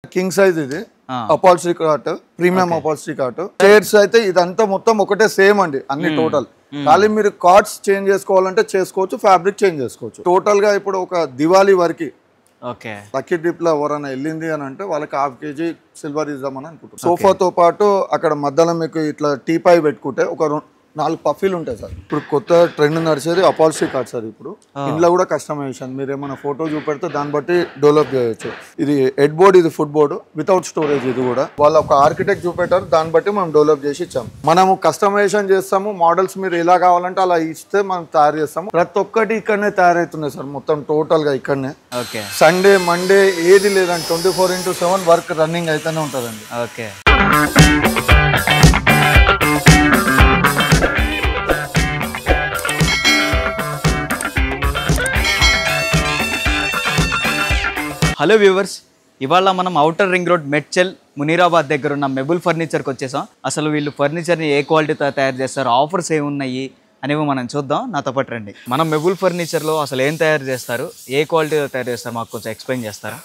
King size ఇది అపాల్స్ట్రీ cot premium అపాల్స్ట్రీ cot chairs అయితే ఇదంతా మొత్తం ఒకటే సేమ్ అండి అన్ని టోటల్ ఖాళీ మీరు కార్డ్స్ చేంజ్ చేసుకోవాలంటే చేసుకోవచ్చు ఫ్యాబ్రిక్ చేంజ్ చేసుకోవచ్చు టోటల్ గా ఇప్పుడు ఒక దివాళీ వరకు ఓకే లక్కీ ట్రిప్ లో ఎవరైనా వెళ్ళింది అని అంటే వాళ్ళకి ½ కేజీ సిల్వర్ ఇద్దామని అనుకుంటారు సోఫాతో పాటు అక్కడ మధ్యలో మీకు ఇట్లా టీపై పెట్టుకుంటే ఒక 4 పఫీలు ఉంటాయి సార్ ఇప్పుడు కొత్త ట్రెండ్ నడిచేది అపాల్స్ట్రీ కాట్ సార్ ఇప్పుడు ఇంట్లో కూడా కస్టమైజేషన్ మీరు ఏమైనా ఫోటో చూపెడితే దాన్ని బట్టి డెవలప్ చేయొచ్చు ఇది హెడ్ బోర్డ్ ఇది ఫుట్ బోర్డు వితౌట్ స్టోరేజ్ ఇది కూడా వాళ్ళ ఒక ఆర్కిటెక్ట్ చూపెట్టారు దాన్ని బట్టి మనం డెవలప్ చేసి ఇచ్చాము మనము కస్టమైజేషన్ చేస్తాము మోడల్స్ మీరు ఎలా కావాలంటే అలా ఇస్తే మనం తయారు చేస్తాము ప్రతి ఒక్కటి ఇక్కడనే తయారవుతున్నాయి సార్ మొత్తం టోటల్ గా ఇక్కడనే సండే మండే ఏది లేదండి 24/7 వర్క్ రన్నింగ్ అయితేనే ఉంటుందండి ఓకే హలో వ్యూవర్స్ ఇవాళ మనం outer ring road Medchal Munirabad దగ్గర ఉన్న మెబుల్ ఫర్నిచర్కి వచ్చేసాం అసలు వీళ్ళు ఫర్నిచర్ని ఏ క్వాలిటీతో తయారు చేస్తారు ఆఫర్స్ ఏమున్నాయి అనేవి మనం చూద్దాం నాతో పాటు రండి మనం మెబుల్ ఫర్నిచర్లో అసలు ఏం తయారు చేస్తారు ఏ క్వాలిటీతో తయారు చేస్తారు మాకు కొంచెం ఎక్స్ప్లెయిన్ చేస్తారా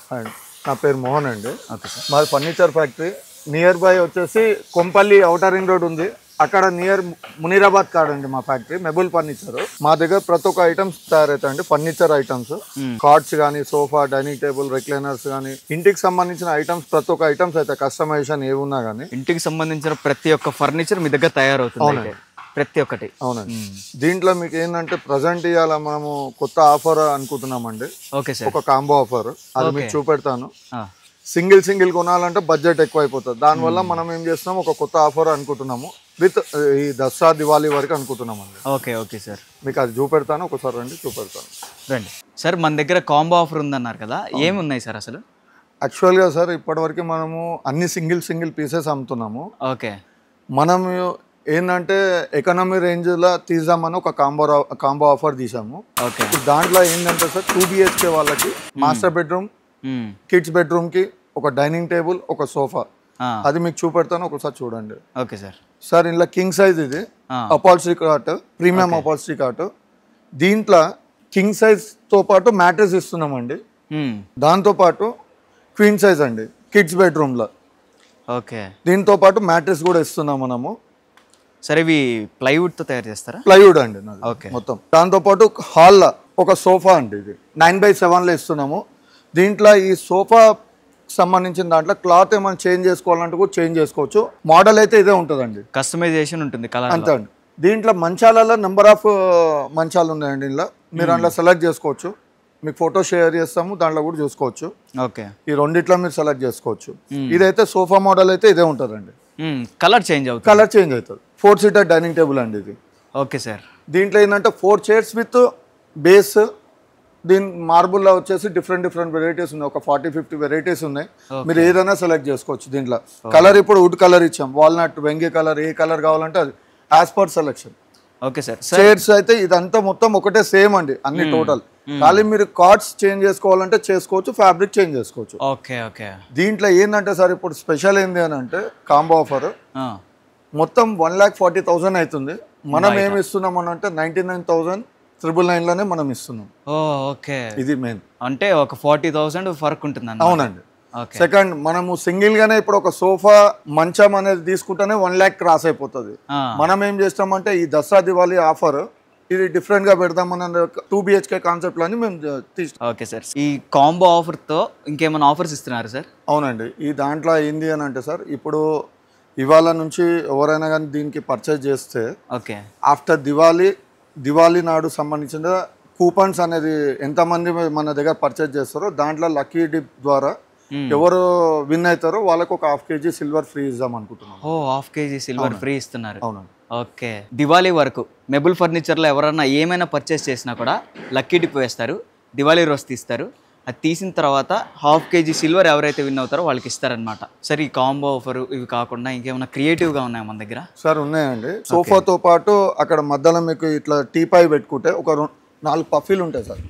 నా పేరు మోహన్ అండి ఓకే సార్ మాది ఫర్నిచర్ ఫ్యాక్టరీ నియర్ బై వచ్చేసి కొంపల్లి ఔటర్ రింగ్ రోడ్ ఉంది అక్కడ నియర్ మునీరాబాద్ కాడ అండి మా ఫ్యాక్టరీ మెబుల్ ఫర్నిచర్ మా దగ్గర ప్రతి ఒక్క ఐటమ్స్ తయారవుతాయండి ఫర్నిచర్ ఐటమ్స్ కార్డ్స్ కానీ సోఫా డైనింగ్ టేబుల్ రిక్లైనర్స్ కానీ ఇంటికి సంబంధించిన ఐటమ్స్ ప్రతి ఒక్క ఐటమ్స్ అయితే కస్టమైజేషన్ ఏమున్నా కానీ ఇంటికి సంబంధించిన ప్రతి ఒక్క ఫర్నిచర్ మీ దగ్గర తయారవుతుంది ప్రతి ఒక్కటి అవునండి దీంట్లో మీకు ఏంటంటే ప్రజెంట్ ఇవాళ మనము కొత్త ఆఫర్ అనుకుంటున్నామండి ఓకే సార్ ఒక కాంబో ఆఫర్ అది మీకు చూపెడతాను సింగిల్ కొనాలంటే బడ్జెట్ ఎక్కువ అయిపోతుంది దానివల్ల మనం ఏం చేస్తున్నాం ఒక కొత్త ఆఫర్ అనుకుంటున్నాము విత్ ఈ దసరా దివాళీ వరకు అనుకుంటున్నామండి ఓకే సార్ మీకు అది చూపెడతాను ఒకసారి రండి చూపెడతాను రండి సార్ మన దగ్గర కాంబో ఆఫర్ ఉందన్నారు కదా ఏమున్నాయి సార్ అసలు యాక్చువల్గా సార్ ఇప్పటివరకు మనము అన్ని సింగిల్ పీసెస్ అమ్ముతున్నాము ఓకే మనం ఏంటంటే ఎకనామీ రేంజ్లో తీద్దామని ఒక కాంబో ఆఫర్ తీసాము ఓకే దాంట్లో ఏంటంటే సార్ 2 BHK వాళ్ళకి మాస్టర్ బెడ్రూమ్ కిడ్స్ బెడ్రూమ్ కి ఒక డైనింగ్ టేబుల్ ఒక సోఫా అది మీకు చూపెడతాను ఒకసారి చూడండి ఓకే సార్ సార్ ఇందులో కింగ్ సైజ్ ఇది అపాల్స్ట్రీ కాట్ ప్రీమియం అపాల్స్ట్రీ కాట్ దీంట్లో కింగ్ సైజ్ తో పాటు మ్యాట్రెస్ ఇస్తున్నామండి దాంతో పాటు క్వీన్ సైజ్ అండి కిడ్స్ బెడ్రూమ్ లో ఓకే దీంతో పాటు మ్యాట్రెస్ కూడా ఇస్తున్నాం మనము సరే ఇవి ప్లైవుడ్ తో తయారు చేస్తారా ప్లైవుడ్ అండి ఓకే మొత్తం దాంతో పాటు హాల్లో ఒక సోఫా అండి ఇది 9/7 లో ఇస్తున్నాము దీంట్లో ఈ సోఫా సంబంధించిన దాంట్లో క్లాత్ ఏమైనా చేంజ్ చేసుకోవాలంటే కూడా చేంజ్ చేసుకోవచ్చు మోడల్ అయితే ఇదే ఉంటుందండి కస్టమైజేషన్ ఉంటుంది కలర్ అంతే అండి దీంట్లో మంచాలలో నెంబర్ ఆఫ్ మంచాలు ఉన్నాయండి ఇందులో మీరు అందులో సెలెక్ట్ చేసుకోవచ్చు మీకు ఫోటో షేర్ చేస్తాము దాంట్లో కూడా చూసుకోవచ్చు ఓకే ఈ రెండిట్లో మీరు సెలెక్ట్ చేసుకోవచ్చు ఇదైతే సోఫా మోడల్ అయితే ఇదే ఉంటుందండి కలర్ చేంజ్ అవుతుంది 4 సీటర్ డైనింగ్ టేబుల్ అండి ఇది ఓకే సార్ దీంట్లో ఏంటంటే 4 చైర్స్ విత్ బేస్ దీని మార్బుల్లో వచ్చేసి డిఫరెంట్ వెరైటీస్ ఉన్నాయి ఒక 40-50 వెరైటీస్ ఉన్నాయి మీరు ఏదైనా సెలెక్ట్ చేసుకోవచ్చు దీంట్లో కలర్ ఇప్పుడు వుడ్ కలర్ ఇచ్చాం వాల్నట్ వెంగి కలర్ ఏ కలర్ కావాలంటే అది as per selection okay sir chairs అయితే ఇదంతా మొత్తం ఒకటే సేమ్ అండి అన్ని టోటల్ ఖాళీ మీరు కార్డ్స్ చేంజ్ చేసుకోవాలంటే చేసుకోవచ్చు ఫ్యాబ్రిక్ చేంజ్ చేసుకోవచ్చు ఓకే దీంట్లో ఏంటంటే సార్ ఇప్పుడు స్పెషల్ ఏంది అని అంటే కాంబో ఆఫర్ మొత్తం 1,40,000 అవుతుంది మనం ఏమి ఇస్తున్నాం అని అంటే 99,999 లోనే మనం ఇస్తున్నాం ఓకే ఇది మెయిన్ అంటే ఒక 40,000 ఫర్క్ ఉంటుంది అవునండి సెకండ్ మనము సింగిల్ గానే ఇప్పుడు ఒక సోఫా మంచం అనేది తీసుకుంటేనే 1 lakh క్రాస్ అయిపోతుంది మనం ఏం చేస్తామంటే ఈ దసరా దివాళీ ఆఫర్ ఇది డిఫరెంట్ గా పెడదామని 2 BHK కాన్సెప్ట్ అని మేము తీసుకుంటాం ఓకే సార్ ఈ కాంబో ఆఫర్ తో ఇంకేమైనా ఆఫర్స్ ఇస్తున్నారు సార్ అవునండి ఈ దాంట్లో ఏంది అని అంటే సార్ ఇప్పుడు ఇవాళ నుంచి ఎవరైనా కానీ దీనికి పర్చేజ్ చేస్తే ఓకే ఆఫ్టర్ దివాళీ నాడు సంబంధించిన కూపన్స్ అనేది ఎంతమంది మన దగ్గర పర్చేజ్ చేస్తారో దాంట్లో లక్కీ డిప్ ద్వారా ఎవరు విన్ అవుతారో వాళ్ళకి ఒక ½ kg సిల్వర్ ఫ్రీ ఇద్దాం అనుకుంటున్నాం ½ kg సిల్వర్ ఫ్రీ ఇస్తున్నారు అవునండి ఓకే దివాళీ వరకు మెబుల్ ఫర్నిచర్లో ఎవరైనా ఏమైనా పర్చేస్ చేసినా కూడా లక్కీ డిప్ వేస్తారు దివాళీ రోజు తీస్తారు అది తీసిన తర్వాత ½ kg సిల్వర్ ఎవరైతే విన్ అవుతారో వాళ్ళకి ఇస్తారనమాట సార్ ఈ కాంబో ఆఫర్ ఇవి కాకుండా ఇంకేమైనా క్రియేటివ్గా ఉన్నాయా మన దగ్గర సార్ ఉన్నాయండి సోఫాతో పాటు అక్కడ మధ్యలో మీకు ఇట్లా టీపై పెట్టుకుంటే ఒక 4 పఫీలు ఉంటాయి సార్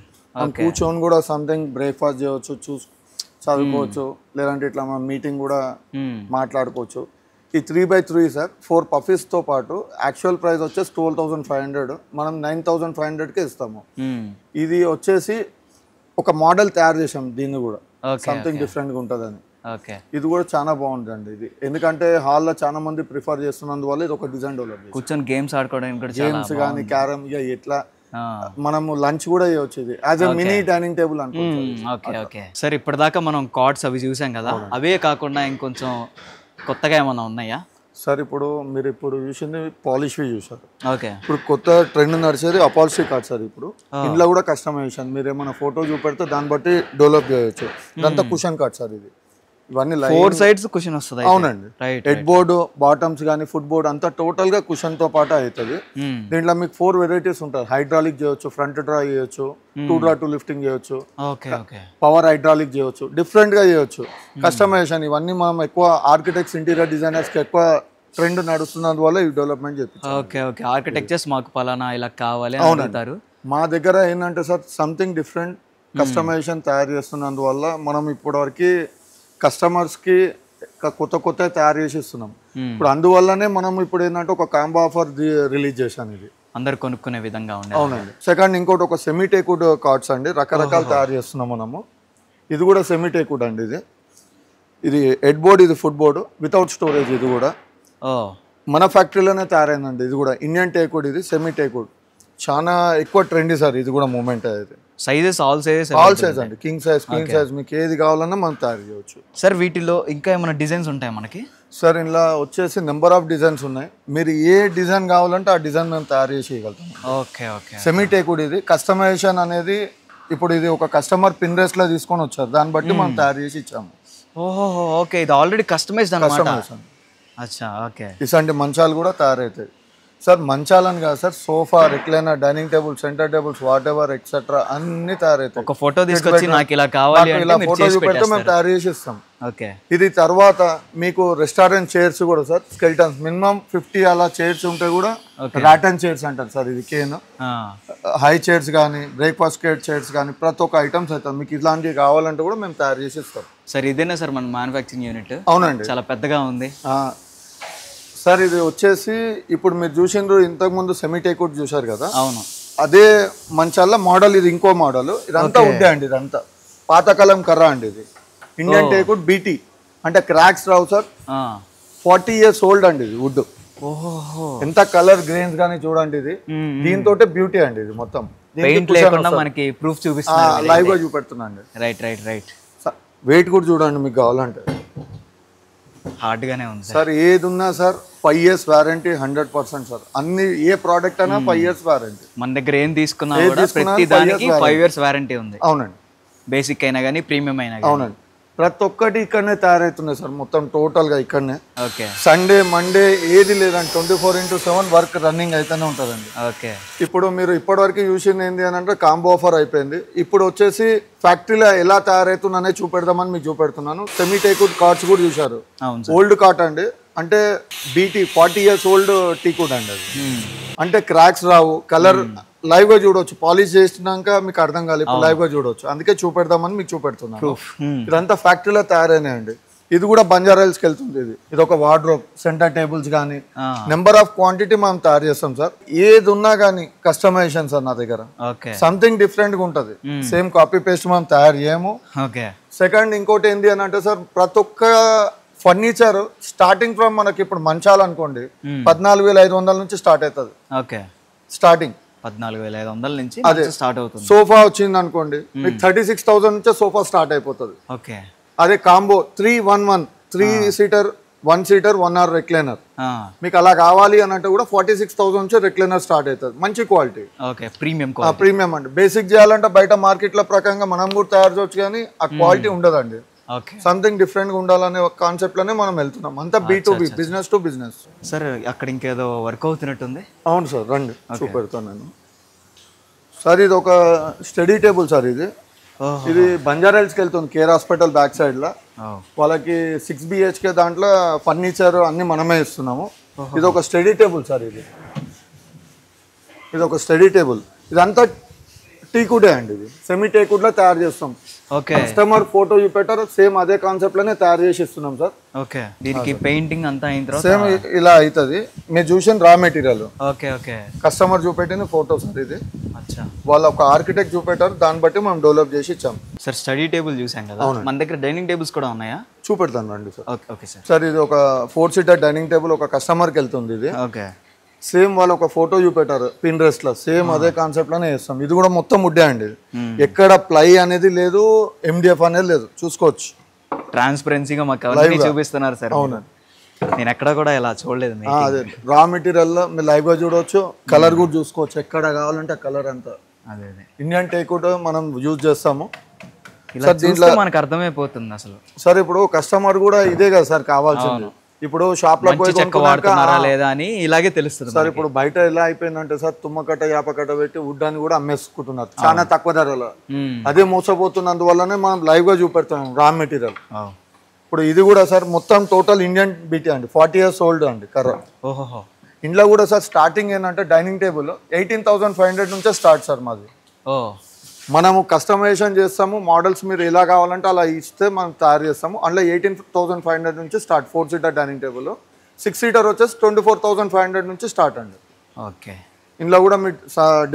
కూర్చొని కూడా సంథింగ్ బ్రేక్ఫాస్ట్ చేయవచ్చు చదువుకోవచ్చు లేదంటే ఇట్లా మనం మీటింగ్ కూడా మాట్లాడుకోవచ్చు ఈ 3x3 సార్ 4 పఫీస్తో పాటు యాక్చువల్ ప్రైస్ వచ్చేసి 12,500 మనం 9,500కే ఇస్తాము ఇది వచ్చేసి ఒక మోడల్ తయారు చేసాం దీన్ని కూడా సంథింగ్ డిఫరెంట్గా ఉంటుందని ఓకే. ఇది కూడా చాలా బాగుందండి. ఇది ఎందుకంటే హాల్లో చాలా మంది ప్రిఫర్ చేస్తున్నందువల్ల ఇది ఒక డిజైన్ డెవలప్ చేసి కూర్చొని గేమ్స్ ఆడుకోవడానికి కూడా గేమ్స్ కానీ క్యారమ్ ఇక ఎట్లా మనము లంచ్ కూడా చేయొచ్చు. ఇది as a mini dining table అనుకోవచ్చు. Okay okay. సరే ఇప్పటిదాకా మనం కార్డ్స్ అవి చూసాం కదా, అవే కాకుండా ఇంకొంచెం కొత్తగా ఏమైనా ఉన్నాయా? సార్ ఇప్పుడు మీరు చూసింది పాలిష్ చూసారు. ఓకే. ఇప్పుడు కొత్త ట్రెండ్ నడిచేది అపాల్స్ట్రీ కార్డ్ సార్. ఇప్పుడు ఇంట్లో కూడా కస్టమైజేషన్ మీరు ఏమైనా ఫోటో చూపెడితే దాన్ని బట్టి డెవలప్ చేయొచ్చు. ఇదంతా కుషన్ కార్డ్ సార్. ఇది ఇవన్నీ 4 sides కుషన్ వస్తుంది. అవునండి. హెడ్ బోర్డ్, బాటమ్స్ కానీ ఫుట్ బోర్డ్ అంతా టోటల్ గా కుషన్ తో పాటు అవుతుంది. దీంట్లో మీకు 4 వెరైటీస్ ఉంటాయి. హైడ్రాలిక్ చేయొచ్చు, ఫ్రంట్ డ్రా చేయొచ్చు, 2 డ్రా 2 లిఫ్టింగ్ చేయొచ్చు, పవర్ హైడ్రాలిక్ చేయొచ్చు, డిఫరెంట్ గా చేయొచ్చు. కస్టమైజేషన్ ఇవన్నీ మనం ఎక్కువ ఆర్కిటెక్ట్స్, ఇంటీరియర్ డిజైనర్స్ కి ఎక్కువ ట్రెండ్ నడుస్తున్నందువల్ల ఈ డెవలప్మెంట్ చెప్పి. Okay okay. ఆర్కిటెక్చర్స్ మాకు పలానా ఇలా కావాలి అంటారు. మా దగ్గర ఏంటంటే సార్ సంథింగ్ డిఫరెంట్ కస్టమైజేషన్ తయారు చేస్తున్నందువల్ల మనం ఇప్పటివరకు కస్టమర్స్కి కొత్త తయారు చేసి ఇస్తున్నాం. ఇప్పుడు అందువల్లనే మనం ఇప్పుడు ఏంటంటే ఒక కాంబో ఆఫర్ రిలీజ్ చేశాను. ఇది అందరు కొనుక్కునే విధంగా ఉంది. అవునండి. సెకండ్ ఇంకోటి ఒక సెమీ టేక్వుడ్ కార్డ్స్ అండి. రకరకాలు తయారు చేస్తున్నాం మనము. ఇది కూడా సెమీ టేక్వుడ్ అండి. ఇది హెడ్ బోర్డ్, ఇది ఫుట్ బోర్డు వితౌట్ స్టోరేజ్. ఇది కూడా మన ఫ్యాక్టరీలోనే తయారైందండి. ఇది కూడా ఇండియన్ టేక్వుడ్, ఇది సెమీ టేక్వుడ్. చాలా ఎక్కువ ట్రెండీ సార్. ఇది కూడా మూమెంట్ అయితే సైజెస్ ఆల్ సైజ్ అండి. కింగ్ సైజ్, క్వీన్ సైజ్ మీకు ఏది కావాలన్నా మనం తయారు చేయవచ్చు. సార్ వీటిలో ఇంకా ఏమైనా డిజైన్స్ ఉంటాయి మనకి? సార్ ఇలా వచ్చేసి నెంబర్ ఆఫ్ డిజైన్స్ ఉన్నాయి. మీరు ఏ డిజైన్ కావాలంటే ఆ డిజైన్ మేము తయారు చేసి ఇవ్వగలుగుతాం. Okay okay. సెమీ టేక్వుడ్ ఇది. కస్టమైజేషన్ అనేది ఇప్పుడు ఇది ఒక కస్టమర్ పిన్ రేస్ లో తీసుకొని వచ్చారు, దాన్ని బట్టి మనం తయారు చేసి ఇచ్చాము. ఓహో ఓకే. ఇది ఆల్రెడీ కస్టమైజ్డ్ అన్నమాట. అచ్చా ఓకే. ఇలాంటి మంచాలు కూడా తయారవుతాయి సార్. మంచాలని కాదు sir, sofa, recliner, dining table, centre tables, what ever etcetera అన్ని తయారవుతాయి. ఒక ఫోటో తీసుకొచ్చి నాకు ఇలా కావాలి అంటే ఇలా ఫోటో చూపెడితే మేము తయారు చేసి ఇస్తాం. ఓకే. ఇది తర్వాత మీకు రెస్టారెంట్ చైర్స్ కూడా సార్, స్కెల్టన్స్ మినిమం 50 అలా చైర్స్ ఉంటే కూడా రాటన్ చైర్స్ అంటారు సార్. ఇది కేన్ హై చైర్స్ కానీ, బ్రేక్ఫాస్ట్ చైర్స్ కానీ ప్రతి ఒక్క ఐటమ్స్ అవుతాయి. మీకు ఇలాంటివి కావాలంటే కూడా మేము తయారు చేసి ఇస్తాం సార్. ఇదేనా సార్ మన మ్యానుఫ్యాక్చరింగ్ యూనిట్? అవునండి. చాలా పెద్దగా ఉంది సార్. ఇది వచ్చేసి ఇప్పుడు మీరు చూసిండ్రు ఇంతకుముందు సెమీ టేక్వుడ్ చూసారు కదా. అవును. అదే మంచాల మోడల్. ఇది ఇంకో మోడల్. ఇదంతా వుడ్డే అండి. ఇదంతా పాతకాలం కర్ర అండి. ఇది ఇండియన్ టేక్వుడ్ బీటీ అంటే క్రాక్స్ రావు సార్. 40 years ఓల్డ్ అండి. ఇది వుడ్. ఎంత కలర్ గ్రెయిన్స్ కానీ చూడండి. ఇది దీంతో బ్యూటీ అండి. ఇది మొత్తం పెయింట్ లేకుండా మనకి ప్రూఫ్ చూపిస్తున్నారు. లైవ్ గా చూపెడుతున్నా అండి. రైట్. వెయిట్ కూడా చూడండి మీకు కావాలంటే. హార్డ్ గానే ఉంది సార్. ఏది ఉన్నా సార్ 5 years వారంటీ 100% సార్. అన్ని ఏ ప్రోడక్ట్ అయినా 5 years వారంటీ. మన దగ్గర ఏం తీసుకున్నా కూడా ప్రతి దానికి 5 years వారంటీ ఉంది. అవునండి. బేసిక్ అయినా కానీ ప్రీమియం అయినా కానీ. అవునండి. ప్రతి ఒక్కటి ఇక్కడనే తయారవుతున్నాయి సార్. మొత్తం టోటల్ గా ఇక్కడనే. ఓకే. సండే, మండే ఏది లేదండి. 24/7 వర్క్ రన్నింగ్ అయితేనే ఉంటుందండి. ఓకే. ఇప్పుడు మీరు ఇప్పటివరకు చూసింది ఏంటి అని అంటే కాంబో ఆఫర్ అయిపోయింది. ఇప్పుడు వచ్చేసి ఫ్యాక్టరీలో ఎలా తయారవుతుందనే చూపెడదామని మీకు చూపెడుతున్నాను. సెమీ టేక్వుడ్ కార్డ్స్ కూడా చూసారు. ఓల్డ్ కార్డ్ అండి. అంటే బీటీ 40 years ఓల్డ్ టీకుడ్ అండి. అది అంటే క్రాక్స్ రావు. కలర్ లైవ్ గా చూడొచ్చు. పాలిష్ చేసినాక మీకు అర్థం కాలేదు, ఇప్పుడు లైవ్ గా చూడొచ్చు. అందుకే చూపెడదామని మీకు చూపెడుతున్నాను. ఇదంతా ఫ్యాక్టరీలో తయారైనాయండి. ఇది కూడా బంజారాయిల్స్కి వెళ్తుంది. ఇది ఒక వార్డ్రోబ్, సెంటర్ టేబుల్స్ కానీ నెంబర్ ఆఫ్ క్వాంటిటీ మనం తయారు చేస్తాం సార్. ఏది ఉన్నా కానీ కస్టమైజేషన్ సార్ నా దగ్గర. సంథింగ్ డిఫరెంట్ గా ఉంటుంది. సేమ్ కాపీ పేస్ట్ మనం తయారు చేయము. సెకండ్ ఇంకోటి ఏంటి అని అంటే సార్, ప్రతి ఒక్క ఫర్నిచర్ స్టార్టింగ్ ఫ్రమ్ మనకి ఇప్పుడు మంచాలు అనుకోండి 14,500 నుంచి స్టార్ట్ అవుతుంది. స్టార్టింగ్ 14,500 నుంచి స్టార్ట్ అవుతుంది. సోఫా వచ్చింది అనుకోండి మీకు 36,000 నుంచే సోఫా స్టార్ట్ అయిపోతుంది. అదే combo 311 3 seater 1 seater 1 hour recliner మీకు అలా కావాలి అని అంటే కూడా 46,000 నుంచి రెక్లైనర్ స్టార్ట్ అవుతుంది. మంచి క్వాలిటీ. ప్రీమియం అండి. బేసిక్ చేయాలంటే బయట మార్కెట్ల ప్రకారంగా మనం కూడా తయారు చేయొచ్చు, కానీ ఆ క్వాలిటీ ఉండదండి. సంథింగ్ డిఫరెంట్ గా ఉండాలనే కాన్సెప్ట్ లోనే మనం వెళ్తున్నాం. అంతా B2B, business to business. Sir అక్కడ ఇంకేదో వర్క్ అవుతున్నట్టుంది. అవును సార్, రండి చూపెడతాను నేను. సార్ ఇది ఒక స్టడీ టేబుల్ సార్. ఇది బంజారాయిల్స్కి వెళ్తుంది, కేర్ హాస్పిటల్ బ్యాక్ సైడ్ లో. వాళ్ళకి 6 BHK దాంట్లో ఫర్నిచర్ అన్ని మనమే ఇస్తున్నాము. ఇది ఒక స్టడీ టేబుల్ సార్. ఇది ఒక స్టడీ టేబుల్. ఇదంతా టీకుడే అండి. ఇది సెమీ టేకుడ్ లో తయారు చేస్తాం. కస్టమర్ ఫోటో చూపెట్టారు, సేమ్ అదే కాన్సెప్ట్ లోనే తయారు చేసి ఇస్తున్నాం సార్. దీనికి పెయింటింగ్ అంతా అయిన తర్వాత సేమ్ ఇలా అవుతుంది. మీరు చూసిన రా మెటీరియల్ కస్టమర్ చూపెట్టిన ఫోటో సార్. ఇది వాళ్ళ ఒక ఆర్కిటెక్ట్ చూపెట్టారు, దాన్ని బట్టి మనం డెవలప్ చేసి ఇచ్చాం సార్. స్టడీ టేబుల్ చూసాం కదా, మన దగ్గర డైనింగ్ టేబుల్స్ కూడా ఉన్నాయా? చూపెడతాను రండి sir. Okay okay sir. Sir ఇది ఒక 4 సీటర్ డైనింగ్ టేబుల్ ఒక కస్టమర్కి వెళ్తుంది. ఇది ఓకే సేమ్ వాళ్ళు ఒక ఫోటో చూపెట్టారు పిన్రెస్ట్ లో, సేమ్ అదే కాన్సెప్ట్ లోనే చేస్తాం. ఇది కూడా మొత్తం వుడ్డే అండి, ఎక్కడ ప్లై అనేది లేదు, MDF అనేది లేదు, చూసుకోవచ్చు. ట్రాన్స్పరెన్సీగా మాకు అవన్నీ చూపిస్తున్నారు సార్. అవునండి, నేను ఎక్కడ కూడా ఇలా చూడలేదు. అదే రా మెటీరియల్ లో మీరు లైవ్ గా చూడవచ్చు, కలర్ కూడా చూసుకోవచ్చు, ఎక్కడ కావాలంటే ఆ కలర్ అంతా. అదే ఇండియన్ టేక్వుడ్ మనం యూజ్ చేస్తాము. సార్ దీంట్లో మనకు అర్థమైపోతుంది అసలు. సార్ ఇప్పుడు కస్టమర్ కూడా ఇదే కదా సార్ కావాల్సింది. ఇప్పుడు షాప్ లో పోయి వాడుతున్నారా లేదా అని ఇలాగే తెలుస్తుంది సార్. ఇప్పుడు బయట ఎలా అయిపోయిందంటే సార్, తుమ్మకట్ట యాపకట్ట పెట్టి వుడ్ అని కూడా అమ్మేసుకుంటున్నారు చాలా తక్కువ ధరలో. అదే మోసపోతున్నందువల్లనే మనం లైవ్ గా చూపెడతాం రా మెటీరియల్. ఇప్పుడు ఇది కూడా సార్ మొత్తం టోటల్ ఇండియన్ బీటీ అండి, 40 years ఓల్డ్ అండి కర్ర. ఓహో. ఇంట్లో కూడా సార్ స్టార్టింగ్ ఏంటంటే డైనింగ్ టేబుల్ 18,500 నుంచే స్టార్ట్ సార్ మాది. మనము కస్టమైజేషన్ చేస్తాము, మోడల్స్ మీరు ఎలా కావాలంటే అలా ఇస్తే మనం తయారు చేస్తాము. అందులో 18,500 నుంచి start 4 seater dining table. 6 seater వచ్చేసి 24,500 నుంచి స్టార్ట్ అండి. ఓకే. ఇందులో కూడా మీరు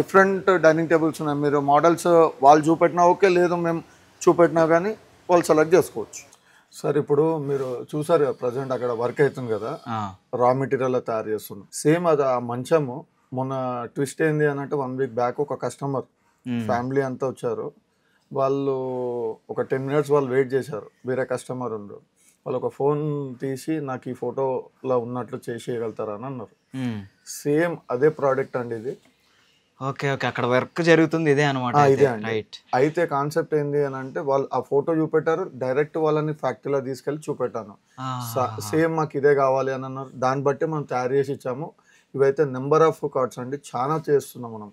డిఫరెంట్ డైనింగ్ టేబుల్స్ ఉన్నాయి. మీరు మోడల్స్ వాళ్ళు చూపెట్టినా ఓకే, లేదు మేము చూపెట్టినా కానీ వాళ్ళు సెలెక్ట్ చేసుకోవచ్చు. సార్ ఇప్పుడు మీరు చూసారు కదా ప్రజెంట్ అక్కడ వర్క్ అవుతుంది కదా, రా మెటీరియల్ తయారు చేస్తున్నాం. సేమ్ అది ఆ మంచము మొన్న ట్విస్ట్ ఏంది అని అంటే 1 week బ్యాక్ ఒక కస్టమర్ ఫ్యామిలీ అంతా వచ్చారు. వాళ్ళు ఒక 10 minutes వాళ్ళు వెయిట్ చేశారు, వేరే కస్టమర్ ఉండరు. వాళ్ళు ఒక ఫోన్ తీసి నాకు ఈ ఫోటోలో ఉన్నట్లు చేసేయగలుగుతారా అని అన్నారు. సేమ్ అదే ప్రోడక్ట్ అండి ఇది. ఓకే ఓకే, అక్కడ వర్క్ జరుగుతుంది ఇదే అనమాట. ఇదే అండి. అయితే కాన్సెప్ట్ ఏంది అని అంటే వాళ్ళు ఆ ఫోటో చూపెట్టారు, డైరెక్ట్ వాళ్ళని ఫ్యాక్టరీలో తీసుకెళ్ళి చూపెట్టాను. సేమ్ మాకు ఇదే కావాలి అని అన్నారు. దాన్ని బట్టి మనం తయారు చేసి ఇచ్చాము. ఇవైతే నెంబర్ ఆఫ్ కార్డ్స్ అండి, చాలా చేస్తున్నాం మనం.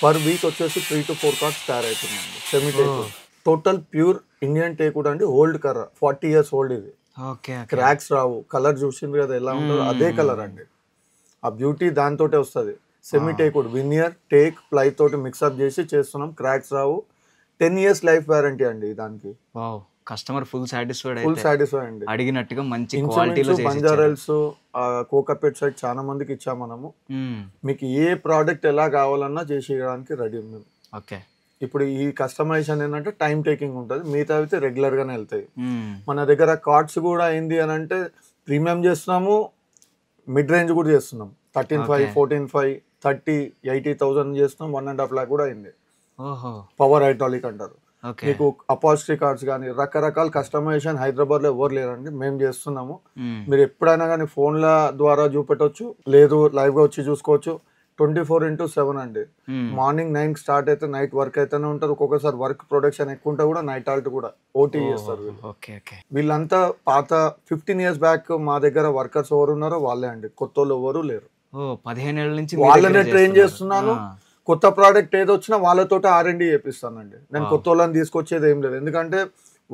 పర్ వీక్ వచ్చేసి 3 to 4 కార్డ్స్ తయారవుతున్నాయండి. Semi teakwood, total pure Indian teakwood అండి. ఓల్డ్ కర్ర, 40 years ఓల్డ్ ఇది. క్రాక్స్ రావు, కలర్ చూసింది కదా ఎలా ఉంటుందో అదే కలర్ అండి. ఆ బ్యూటీ దాంతోటే వస్తుంది. Semi teakwood, veneer, teak, ply తోటి మిక్సప్ చేసి చేస్తున్నాం. క్రాక్స్ రావు. 10 years లైఫ్ వారంటీ అండి దానికి. కస్టమర్ ఫుల్ సాటిస్ఫైడ్ అండి. అడిగినట్టుగా మంచి క్వాలిటీలో బంజారాల్స్, కోకాపేట్ సైడ్ చాలా మందికి ఇచ్చాం మనము. మీకు ఏ ప్రోడక్ట్ ఎలా కావాలన్నా చేసేయడానికి రెడీ ఉంది. ఓకే. ఇప్పుడు ఈ కస్టమైజేషన్ ఏంటంటే టైం టేకింగ్ ఉంటుంది, మిగతా అయితే రెగ్యులర్ గానే వెళ్తాయి. మన దగ్గర కార్డ్స్ కూడా ఏంది అని అంటే ప్రీమియం చేస్తున్నాము, మిడ్ రేంజ్ కూడా చేస్తున్నాం. 13,500, 14,500, 30,000, 80,000 చేస్తున్నాం. 1.5 lakh కూడా అయింది. పవర్ హైడ్రాలిక్ అంటారు. మీకు అపాజిటరీ కార్డ్స్ కానీ రకరకాల కస్టమైజేషన్ హైదరాబాద్ లో ఎవరు లేరండి, మేము చేస్తున్నాము. మీరు ఎప్పుడైనా కానీ ఫోన్ల ద్వారా చూపెట్టవచ్చు, లేదు లైవ్ గా వచ్చి చూసుకోవచ్చు. 24/7 అండి. మార్నింగ్ 9 స్టార్ట్ అయితే నైట్ వర్క్ అయితేనే ఉంటారు. ఒక్కొక్కసారి వర్క్ ప్రొడక్షన్ ఎక్కువ ఉంటే కూడా నైట్ ఆల్ట్ కూడా ఓటీ చేస్తారు. వీళ్ళంతా పాత 15 years బ్యాక్ మా దగ్గర వర్కర్స్ ఎవరు ఉన్నారో వాళ్ళే అండి, కొత్త వాళ్ళు ఎవరు లేరు. 15 ఏళ్ల నుంచి వాళ్ళనే ట్రైన్ చేస్తున్నాను. కొత్త ప్రోడక్ట్ ఏది వచ్చినా వాళ్ళతో R&D చేపిస్తానండి. నేను కొత్త వాళ్ళని తీసుకొచ్చేది ఏం లేదు, ఎందుకంటే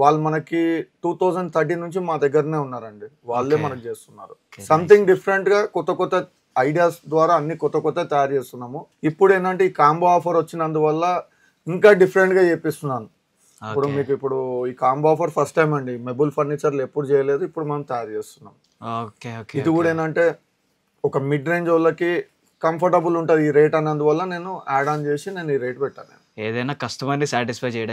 వాళ్ళు మనకి 2013 నుంచి మా దగ్గరనే ఉన్నారండి. వాళ్ళే మనకు చేస్తున్నారు. సంథింగ్ డిఫరెంట్ గా కొత్త కొత్త ఐడియాస్ ద్వారా అన్ని కొత్త కొత్త తయారు చేస్తున్నాము. ఇప్పుడు ఏంటంటే ఈ కాంబో ఆఫర్ వచ్చినందువల్ల ఇంకా డిఫరెంట్ గా చేపిస్తున్నాను. ఇప్పుడు మీకు ఇప్పుడు ఈ కాంబో ఆఫర్ ఫస్ట్ టైం అండి, మెబుల్ ఫర్నిచర్లు ఎప్పుడు చేయలేదు, ఇప్పుడు మనం తయారు చేస్తున్నాం. ఇది కూడా ఏంటంటే ఒక మిడ్ రేంజ్ వాళ్ళకి కంఫర్టబుల్ ఉంటుంది ఈ రేట్ అన్నందువల్ల నేను యాడ్ ఆన్ చేసి నేను ఈ రేట్ పెట్టాను. ఏదైనా కస్టమర్ని సాటిస్ఫై చేయాలి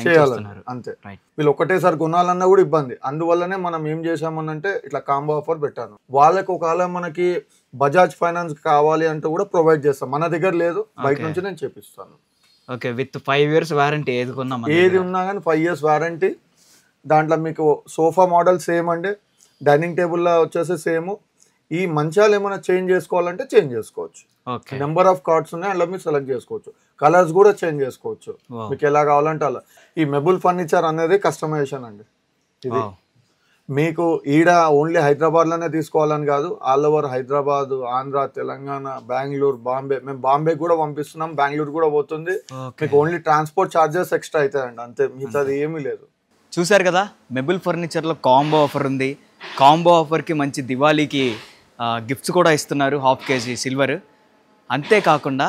అంతే. వీళ్ళు ఒకటేసారి కొనాలన్నా కూడా ఇబ్బంది, అందువల్లనే మనం ఏం చేసామనంటే ఇట్లా కాంబో ఆఫర్ పెట్టాను. వాళ్ళకి ఒకవేళ మనకి బజాజ్ ఫైనాన్స్ కావాలి అంటే కూడా ప్రొవైడ్ చేస్తాం. మన దగ్గర లేదు, బయట నుంచి నేను చేపిస్తాను. ఓకే, విత్ 5 years వారంటీ ఏది ఉన్నా కానీ 5 years వారంటీ. దాంట్లో మీకు సోఫా మోడల్ సేమ్ అండి, డైనింగ్ టేబుల్లో వచ్చేసి సేమ్. ఈ మంచాలు ఏమైనా చేంజ్ చేసుకోవాలంటే చేంజ్ చేసుకోవచ్చు. నెంబర్ ఆఫ్ కార్డ్స్ ఉన్నాయి, అందులో మీరు సెలెక్ట్ చేసుకోవచ్చు. కలర్స్ కూడా చేంజ్ చేసుకోవచ్చు, మీకు ఎలా కావాలంటే అలా. ఈ మెబుల్ ఫర్నిచర్ అనేది కస్టమైజేషన్ అండి. ఇది మీకు ఈడ ఓన్లీ హైదరాబాద్ లోనే తీసుకోవాలని కాదు, ఆల్ ఓవర్ హైదరాబాద్, ఆంధ్ర, తెలంగాణ, బెంగళూరు, బాంబే. మేము బాంబే కూడా పంపిస్తున్నాం, బెంగళూరు కూడా పోతుంది. మీకు ఓన్లీ ట్రాన్స్పోర్ట్ ఛార్జెస్ ఎక్స్ట్రా అవుతాయండి, అంతే, మిగతాది ఏమీ లేదు. చూసారు కదా, మెబుల్ ఫర్నిచర్లో కాంబో ఆఫర్ ఉంది. కాంబో ఆఫర్కి మంచి దివాళీకి గిఫ్ట్స్ కూడా ఇస్తున్నారు, 1/2 kg సిల్వర్. అంతేకాకుండా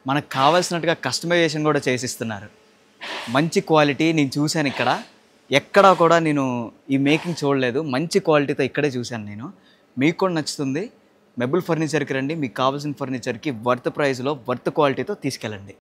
మనకు కావాల్సినట్టుగా కస్టమైజేషన్ కూడా చేసిస్తున్నారు. మంచి క్వాలిటీ నేను చూశాను ఇక్కడ, ఎక్కడా కూడా నేను ఈ మేకింగ్ చూడలేదు. మంచి క్వాలిటీతో ఇక్కడే చూశాను నేను. మీకు కూడా నచ్చుతుంది. మెబుల్ ఫర్నిచర్కి రండి, మీకు కావాల్సిన ఫర్నిచర్కి వర్త్ ప్రైస్లో వర్త్ క్వాలిటీతో తీసుకెళ్ళండి.